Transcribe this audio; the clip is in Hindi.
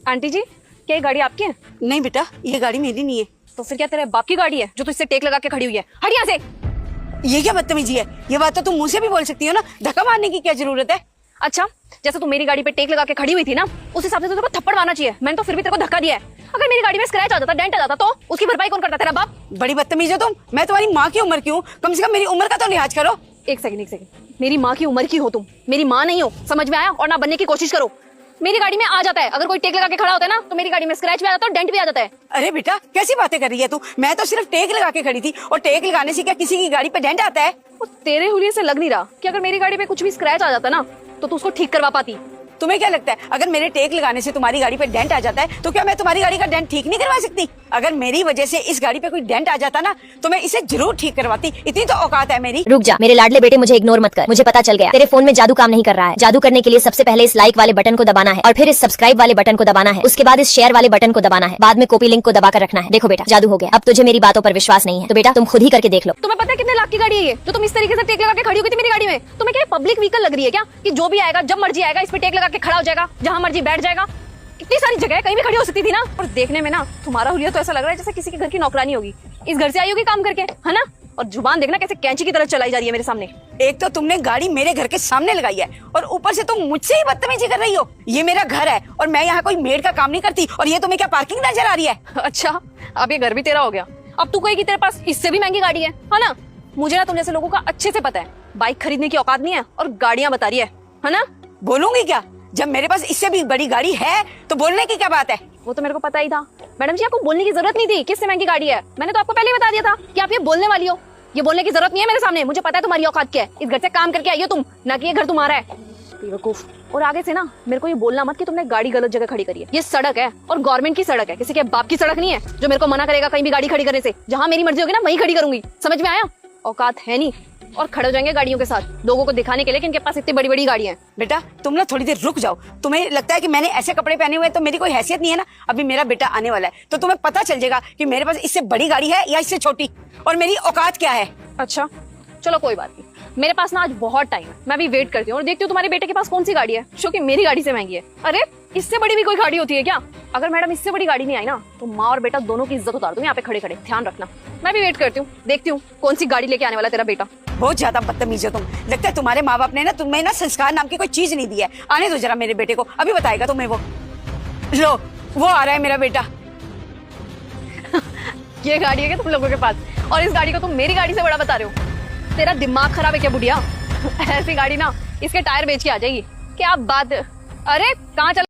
आंटी जी, क्या ये गाड़ी आपकी है? नहीं बेटा, ये गाड़ी मेरी नहीं है। तो फिर क्या तेरे बाप की गाड़ी है जो तुझसे टेक लगा के खड़ी हुई है? हट यहाँ से। ये क्या बदतमीजी है? ये बात तो तुम मुंह से भी बोल सकती हो ना, धक्का मारने की क्या जरूरत है? अच्छा, जैसे तू मेरी गाड़ी पे टेक लगा के खड़ी हुई थी ना, उस हिसाब से तो तेरे को थप्पड़ मारना चाहिए। मैंने तो फिर भी तेरे को धक्का दिया है। अगर मेरी गाड़ी में स्क्रैच आ जाता, डेंट आ जाता, तो उसकी भरपाई कौन करता? तेरा बाप। बड़ी बदतमीज हो तुम। मैं तुम्हारी माँ की उम्र की हूँ, कम से कम मेरी उम्र का तो लिहाज करो। एक सेकंड, मेरी माँ की उम्र की हो तुम, मेरी माँ नहीं हो, समझ में आया? और ना बनने की कोशिश करो। मेरी गाड़ी में आ जाता है, अगर कोई टेक लगा के खड़ा होता है ना, तो मेरी गाड़ी में स्क्रैच भी आ जाता है और डेंट भी आ जाता है। अरे बेटा, कैसी बातें कर रही है तू? मैं तो सिर्फ टेक लगा के खड़ी थी, और टेक लगाने से क्या किसी की गाड़ी पे डेंट आता है? वो तेरे हुलिये से लग नहीं रहा कि अगर मेरी गाड़ी पे कुछ भी स्क्रैच आ जाता ना, तो तू उसको ठीक करवा पाती। तुम्हें क्या लगता है, अगर मेरे टेक लगाने से तुम्हारी गाड़ी पे डेंट आ जाता है, तो क्या मैं तुम्हारी गाड़ी का डेंट ठीक नहीं करवा सकती? अगर मेरी वजह से इस गाड़ी पे कोई डेंट आ जाता ना, तो मैं इसे जरूर ठीक करवाती। इतनी तो औकात है मेरी। रुक जा मेरे लाडले बेटे, मुझे इग्नोर मत कर। मुझे पता चल गया तेरे फोन में जादू काम नहीं कर रहा है। जादू करने के लिए सबसे पहले इस लाइक वाले बटन को दबाना है, और फिर इस सब्सक्राइब वाले बटन को दबाना है, उसके बाद इस शेयर वाले बटन को दबाना है, बाद में कॉपी लिंक को दबाकर रखना है। देखो बेटा, जादू हो गया। अब तुझे मेरी बातों पर विश्वास नहीं है तो बेटा तुम खुद ही करके देख लो। तुम्हें पता है कितने लाख की गाड़ी है ये, जो तुम इस तरीके से टेक लगा के खड़ी हुई थी मेरी गाड़ी में? तुम्हें क्या पब्लिक व्हीकल लग रही है क्या, कि जो भी आएगा जब मर्जी आएगा इस पे टेक लगा के खड़ा हो जाएगा, जहाँ मर्जी बैठ जाएगा? कितनी सारी जगह है, कहीं भी खड़ी हो सकती थी ना। और देखने में ना तुम्हारा हुलिया तो ऐसा लग रहा है जैसे किसी के घर की नौकरानी होगी, इस घर से आई होगी काम करके, है ना? और जुबान देखना कैसे कैंची की तरह चलाई जा रही है मेरे सामने। एक तो तुमने गाड़ी मेरे घर के सामने लगाई है, और ऊपर से तुम मुझसे ही बदतमीजी कर रही हो। ये मेरा घर है और मैं यहाँ कोई मेड का काम नहीं करती, और ये तुम्हें क्या पार्किंग नजर आ रही है? अच्छा, अब ये घर भी तेरा हो गया। अब तू कहेगी तेरे पास इससे भी महंगी गाड़ी है ना? मुझे ना तुम जैसे लोगों का अच्छे से पता है, बाइक खरीदने की औकात नहीं है और गाड़ियां बता रही है ना? बोलूंगी क्या? जब मेरे पास इससे भी बड़ी गाड़ी है तो बोलने की क्या बात है? वो तो मेरे को पता ही था। मैडम जी, आपको बोलने की जरूरत नहीं थी किससे महंगी गाड़ी है। मैंने तो आपको पहले ही बता दिया था कि आप ये बोलने वाली हो। ये बोलने की जरूरत नहीं है मेरे सामने, मुझे पता है तुम्हारी औकात क्या है। इस घर से काम करके आई हो तुम, ना कि ये घर तुम्हारा है। बेवकूफ। और आगे से ना मेरे को ये बोलना मत कि तुमने गाड़ी गलत जगह खड़ी करी है। ये सड़क है और गवर्नमेंट की सड़क है, किसी के बाप की सड़क नहीं है जो मेरे को मना करेगा कहीं भी गाड़ी खड़ी करने से। जहाँ मेरी मर्जी होगी ना वहीं खड़ी करूंगी, समझ में आया? औकात है नहीं, और खड़े हो जाएंगे गाड़ियों के साथ लोगों को दिखाने के लिए कि इनके पास इतनी बड़ी बड़ी गाड़ियां हैं। बेटा तुम ना थोड़ी देर रुक जाओ। तुम्हें लगता है कि मैंने ऐसे कपड़े पहने हुए तो मेरी कोई हैसियत नहीं है ना? अभी मेरा बेटा आने वाला है तो तुम्हें पता चल जाएगा कि मेरे पास इससे बड़ी गाड़ी है या इससे छोटी, और मेरी औकात क्या है। अच्छा चलो कोई बात नहीं, मेरे पास ना आज बहुत टाइम है। मैं भी वेट करती हूँ और देखती हूँ तुम्हारे बेटे के पास कौन सी गाड़ी है जो कि मेरी गाड़ी से महंगी है। अरे इससे बड़ी भी कोई गाड़ी होती है क्या? अगर मैडम इससे बड़ी गाड़ी नहीं आई ना तो माँ और बेटा दोनों की इज्जत उतार दूं यहाँ पे खड़े खड़े, ध्यान रखना। मैं भी वेट करती हूँ, देखती हूँ कौन सी गाड़ी लेके आने वाला तेरा बेटा। बहुत ज्यादा बदतमीज हो तुम। लगता है तुम्हारे माँ बाप ने ना तुम्हें ना संस्कार नाम की कोई चीज नहीं दी है। आने दो जरा मेरे बेटे को, अभी बताएगा तुम्हें वो। लो वो आ रहा है मेरा बेटा। ये गाड़ी है क्या तुम लोगों के पास? और इस गाड़ी को तुम मेरी गाड़ी से बड़ा बता रहे हो? तेरा दिमाग खराब है क्या बुढ़िया? ऐसी गाड़ी ना इसके टायर बेच के आ जाएगी। क्या बात? अरे कहाँ चल